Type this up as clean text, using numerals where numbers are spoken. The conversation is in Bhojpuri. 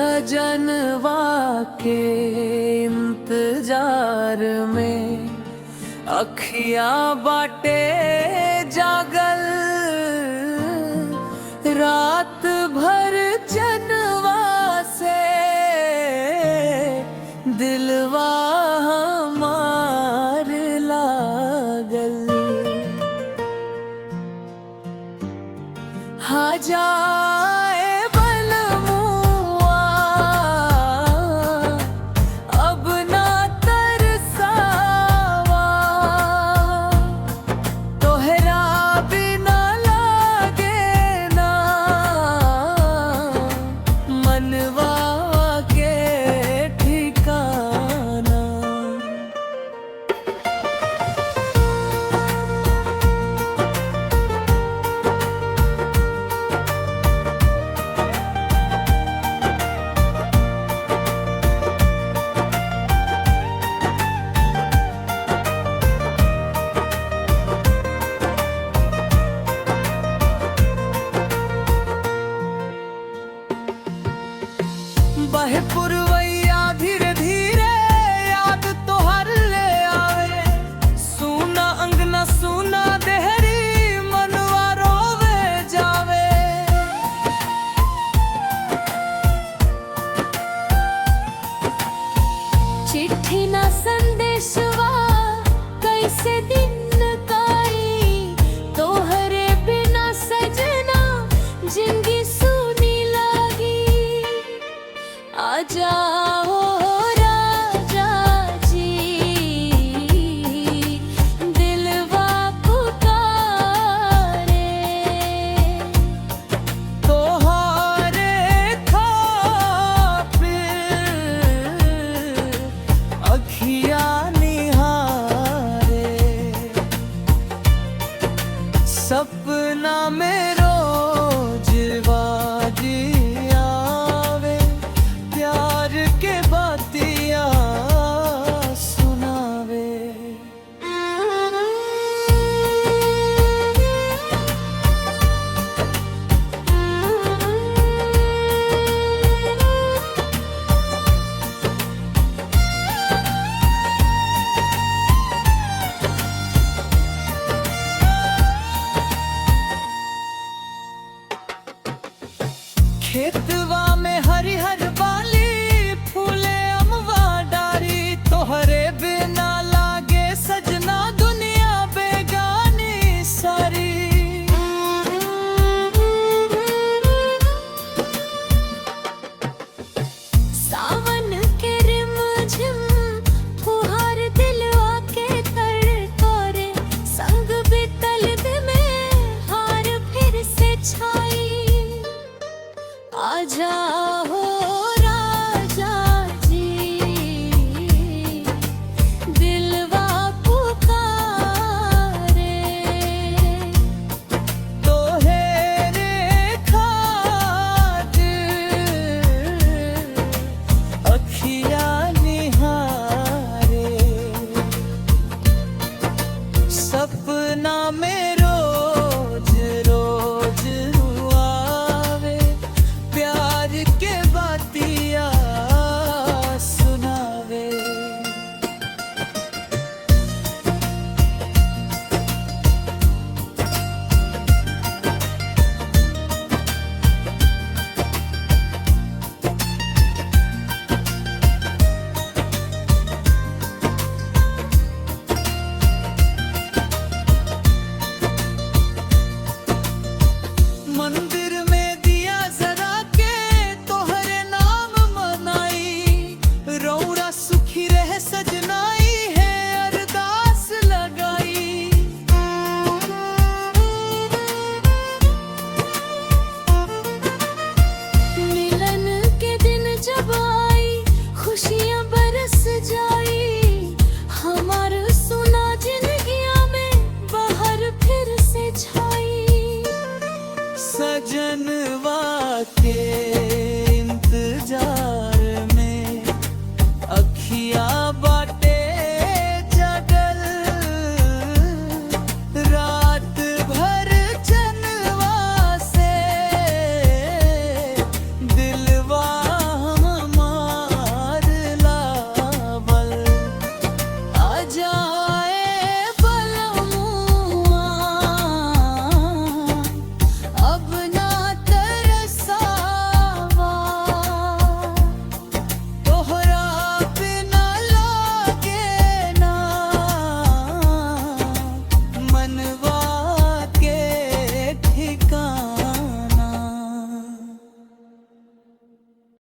सजनवा के इंतजार में अखियां बाटे जागल, रात भर जनवा से दिलवा हमार लागल। हा जाए बलमुआ अब ना तरसावा, तोहरा बिना लागे ना मनवा के ठिकाना। बहे पुरवैया धीरे धीरे याद तोहर ले आवे, सुना अंगना सुना देहरी मनवा रोवे जावे। चिट्ठी ना संदेशवा कैसे दिन काई, तोहरे बिना सजना जिंदगी सुनी लागी। आ जाओ राजा जी दिलवा पुकारे, तोहारे खातिर अखियां निहारे। सपना में रोज वाजी आवे, प्यार के बातिया सुनावे। खेतवा में हरिहर बाली फूले अमवा डारी, तोहरे बिना लागे सजना दुनिया बेगानी सारी। सावन के रिमझिम फुहार दिलवा के तर तोरे, संग बितल में हार फिर से छाई। आजा